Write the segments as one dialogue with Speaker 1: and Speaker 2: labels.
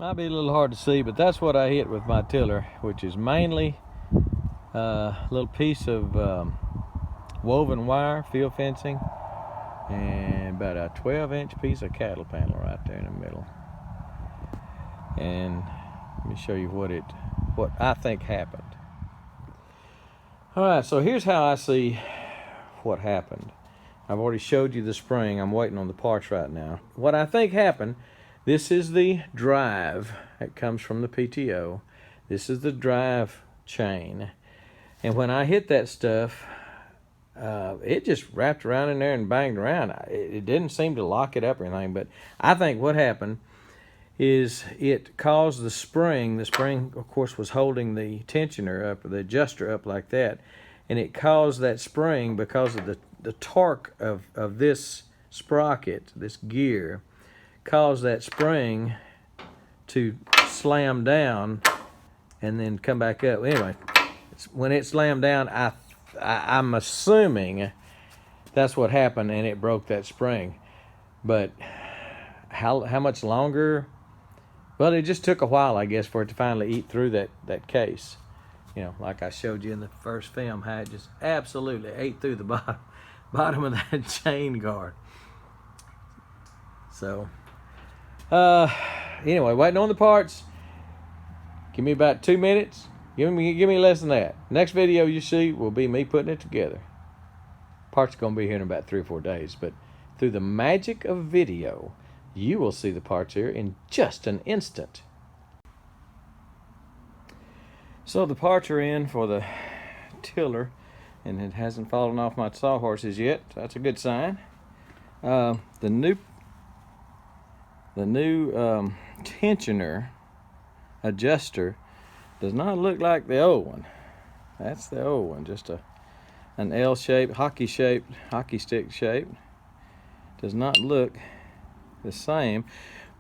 Speaker 1: Might be a little hard to see, but that's what I hit with my tiller, which is mainly a little piece of woven wire, field fencing, and about a 12-inch piece of cattle panel right there in the middle. And let me show you what I think happened. All right, so here's how I see what happened. I've already showed you the spring. I'm waiting on the parts right now. What I think happened, this is the drive that comes from the PTO. This is the drive chain. And when I hit that stuff, it just wrapped around in there and banged around. It didn't seem to lock it up or anything, but I think what happened is it caused the spring, of course was holding the tensioner up, or the adjuster up like that, and it caused that spring, because of the torque of this sprocket, this gear, caused that spring to slam down and then come back up. Anyway, when it slammed down, I'm assuming that's what happened, and it broke that spring. But how much longer? Well, it just took a while, I guess, for it to finally eat through that case. You know, like I showed you in the first film, how it just absolutely ate through the bottom of that chain guard. So, anyway, waiting on the parts. Give me about 2 minutes. Give me less than that. Next video you see will be me putting it together. Parts are going to be here in about 3 or 4 days, but through the magic of video, you will see the parts here in just an instant. So the parts are in for the tiller, and it hasn't fallen off my sawhorses yet. That's a good sign. The new tensioner adjuster does not look like the old one. That's the old one, just an L-shaped, hockey stick shape. Does not look the same,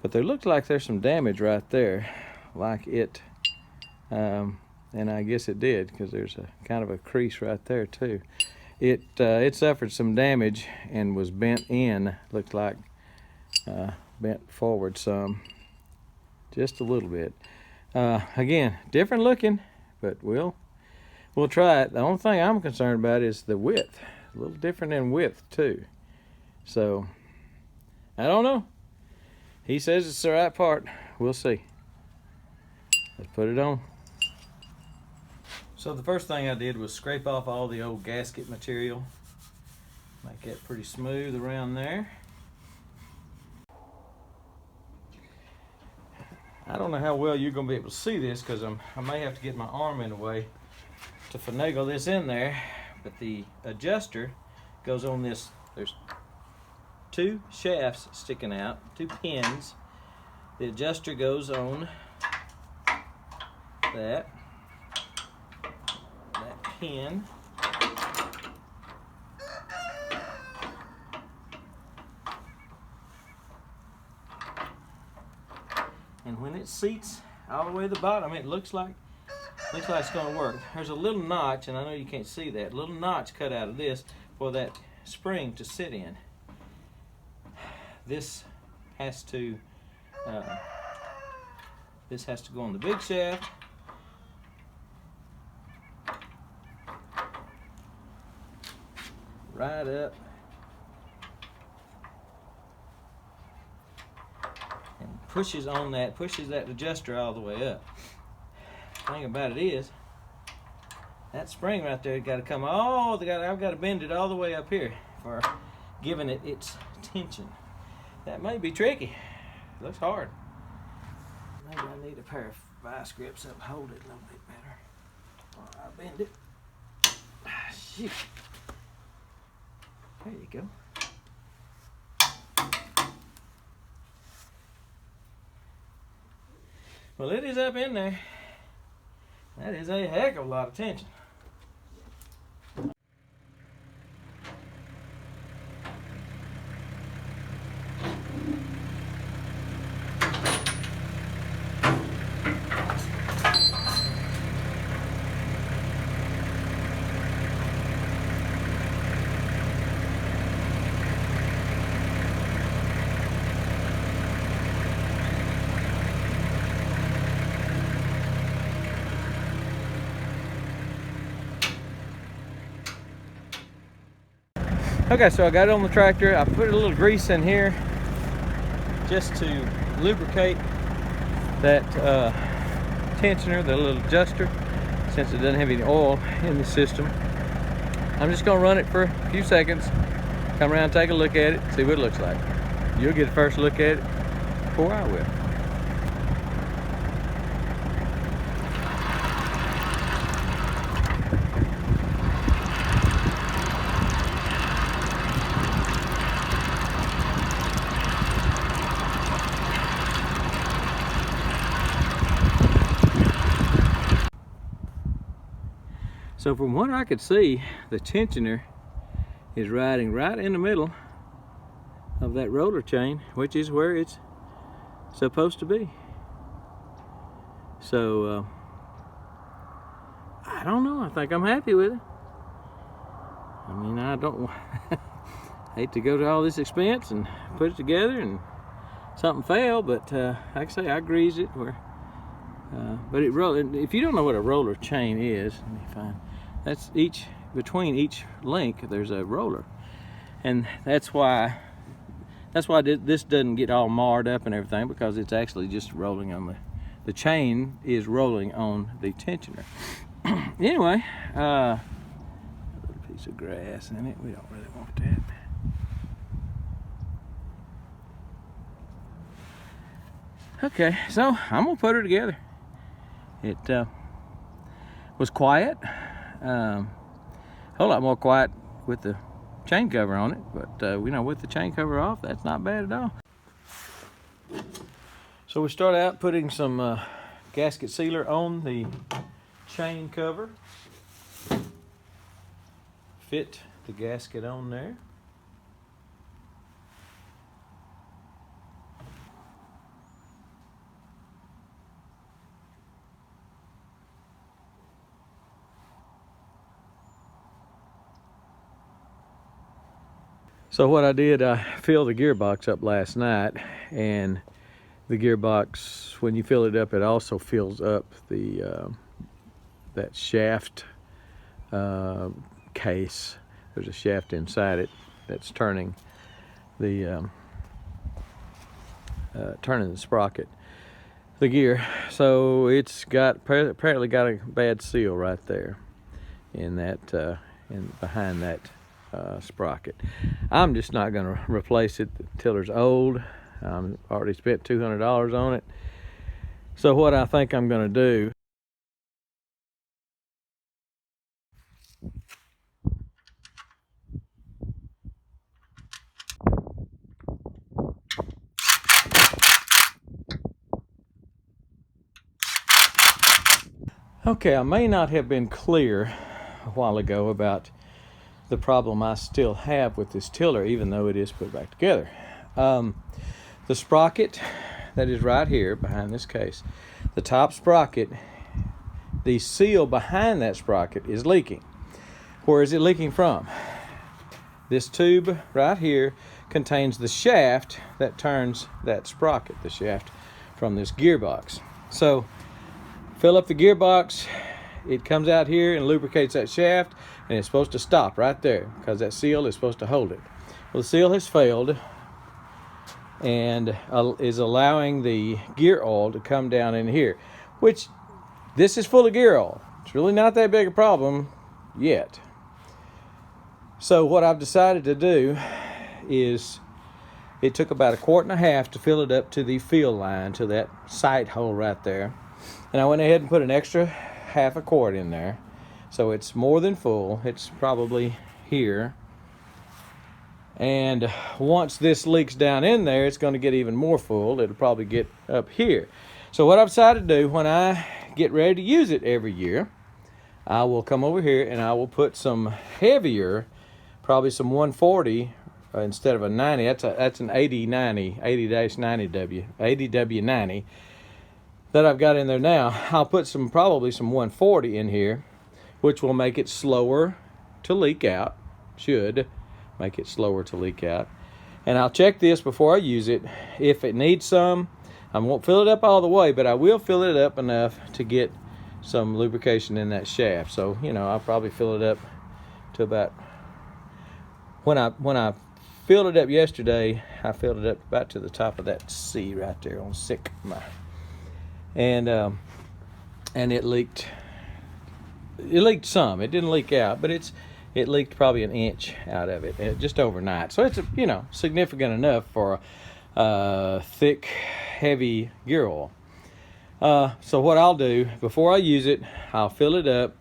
Speaker 1: but there looks like there's some damage right there, like it, and I guess it did, because there's a kind of a crease right there too. It suffered some damage and was bent in. Looked like bent forward some, just a little bit. Again, different looking, but we'll try it. The only thing I'm concerned about is the width. A little different in width too. So I don't know. He says it's the right part. We'll see. Let's put it on. So the first thing I did was scrape off all the old gasket material. Make that pretty smooth around there. I don't know how well you're going to be able to see this, because I may have to get my arm in the way to finagle this in there. But the adjuster goes on this. There's 2 shafts sticking out, 2 pins. The adjuster goes on that pin. And when it seats all the way to the bottom, it looks like it's going to work. There's a little notch, and I know you can't see that, little notch cut out of this for that spring to sit in. This has to go on the big shaft. Right up. And pushes that adjuster all the way up. The thing about it is, that spring right there got to come I've got to bend it all the way up here for giving it its tension. That may be tricky. It looks hard. Maybe I need a pair of vice grips that hold it a little bit better. Or I'll bend it. Shoot. There you go. Well, it is up in there. That is a heck of a lot of tension. Okay, so I got it on the tractor. I put a little grease in here just to lubricate that tensioner, the little adjuster, since it doesn't have any oil in the system. I'm just gonna run it for a few seconds, come around, take a look at it, see what it looks like. You'll get a first look at it before I will. So from what I could see, the tensioner is riding right in the middle of that roller chain, which is where it's supposed to be. So I don't know, I think I'm happy with it. I mean, I don't hate to go to all this expense and put it together and something fail, but like I say, I greased it where but it roll. If you don't know what a roller chain is, let me find. That's between each link there's a roller, and that's why this doesn't get all marred up and everything, because it's actually just rolling on the chain is rolling on the tensioner. Anyway, a little piece of grass in it. We don't really want that. Okay, so I'm gonna put her together. It was quiet. A whole lot more quiet with the chain cover on it, but with the chain cover off, that's not bad at all. So we start out putting some gasket sealer on the chain cover. Fit the gasket on there. So what I did, I filled the gearbox up last night, and the gearbox, when you fill it up, it also fills up the that shaft case. There's a shaft inside it that's turning the sprocket, the gear. So it's apparently got a bad seal right there in that behind that sprocket. I'm just not going to replace it. The tiller's old. I'm already spent $200 on it. So what I think I'm going to do, okay, I may not have been clear a while ago about the problem I still have with this tiller, even though it is put back together. The sprocket that is right here behind this case, the top sprocket, the seal behind that sprocket is leaking. Where is it leaking from? This tube right here contains the shaft that turns that sprocket, the shaft from this gearbox. So fill up the gearbox, it comes out here and lubricates that shaft, and it's supposed to stop right there because that seal is supposed to hold it. Well, the seal has failed and is allowing the gear oil to come down in here, which this is full of gear oil. It's really not that big a problem yet. So what I've decided to do is, it took about 1.5 quarts to fill it up to the fill line, to that sight hole right there. And I went ahead and put an extra 1/2 quart in there. So it's more than full. It's probably here. And once this leaks down in there, it's going to get even more full. It'll probably get up here. So what I've decided to do, when I get ready to use it every year, I will come over here and I will put some heavier, probably some 140 instead of a 90. That's an 80-90, 80-90W, 80W90 that I've got in there now. I'll put probably some 140 in here, which will make it slower to leak out. Should make it slower to leak out. And I'll check this before I use it. If it needs some, I won't fill it up all the way, but I will fill it up enough to get some lubrication in that shaft. So, I'll probably fill it up to about when I filled it up yesterday, I filled it up about to the top of that C right there on Sigma, and it leaked. It leaked some. It didn't leak out, but it leaked probably an inch out of it just overnight. So it's significant enough for a thick, heavy gear oil. So what I'll do before I use it, I'll fill it up,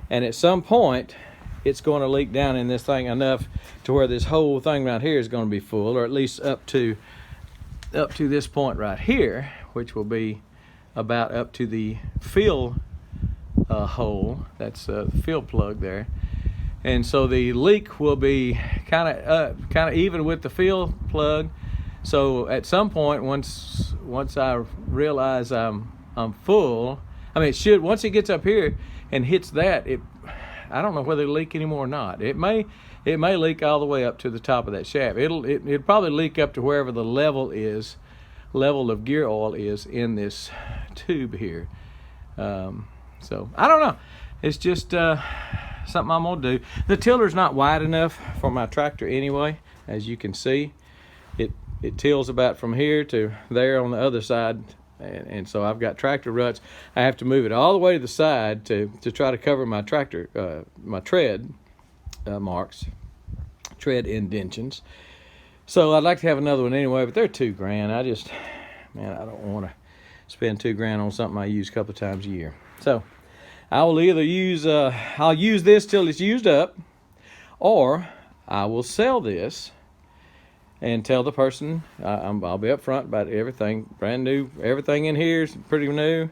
Speaker 1: and at some point it's going to leak down in this thing enough to where this whole thing right here is going to be full, or at least up to this point right here, which will be about up to the fill hole. That's a fill plug there, and so the leak will be kind of even with the fill plug. So at some point, once I realize I'm full, I mean, it should, once it gets up here and hits that, I don't know whether it'll leak anymore or not. It may leak all the way up to the top of that shaft. It'll probably leak up to wherever the level of gear oil is in this tube here. So I don't know. It's just something I'm gonna do. The tiller's not wide enough for my tractor anyway. As you can see, it tills about from here to there on the other side, and so I've got tractor ruts. I have to move it all the way to the side to try to cover my tractor, my tread marks, tread indentions. So I'd like to have another one anyway, but they're $2,000. I don't want to spend $2,000 on something I use a couple of times a year. So I will either use I'll use this till it's used up, or I will sell this and tell the person I'll be upfront about everything, brand new. Everything in here is pretty new.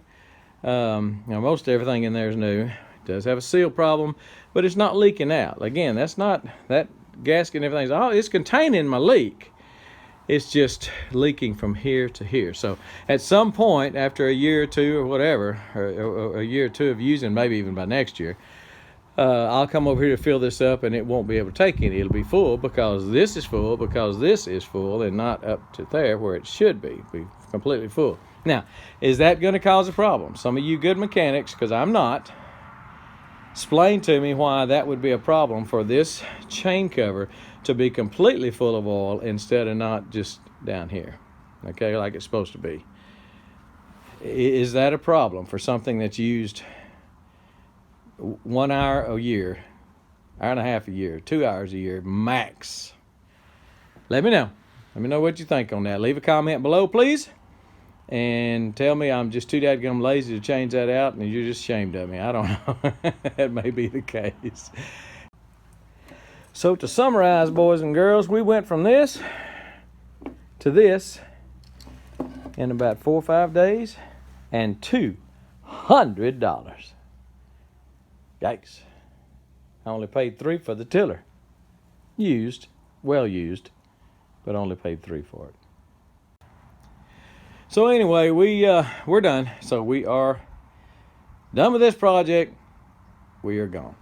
Speaker 1: Most everything in there is new. It does have a seal problem, but it's not leaking out. Again, that's not that gasket and everything. It's containing my leak. It's just leaking from here to here. So at some point, after a year or two or whatever, or a year or two of using, maybe even by next year, I'll come over here to fill this up, and it won't be able to take any. It'll be full because this is full, and not up to there where it should be completely full. Now, is that going to cause a problem? Some of you good mechanics, because I'm not, explain to me why that would be a problem for this chain cover to be completely full of oil instead of not just down here, okay, like it's supposed to be. Is that a problem for something that's used 1 hour a year, hour and a half a year, 2 hours a year max? Let me know. Let me know what you think on that. Leave a comment below, please, and tell me I'm just too dadgum lazy to change that out and you're just ashamed of me. I don't know. That may be the case. So to summarize, boys and girls, we went from this to this in about 4 or 5 days, and $200. Yikes. I only paid $3 for the tiller. Used, well used, but only paid $3 for it. So anyway, we're done. So we are done with this project. We are gone.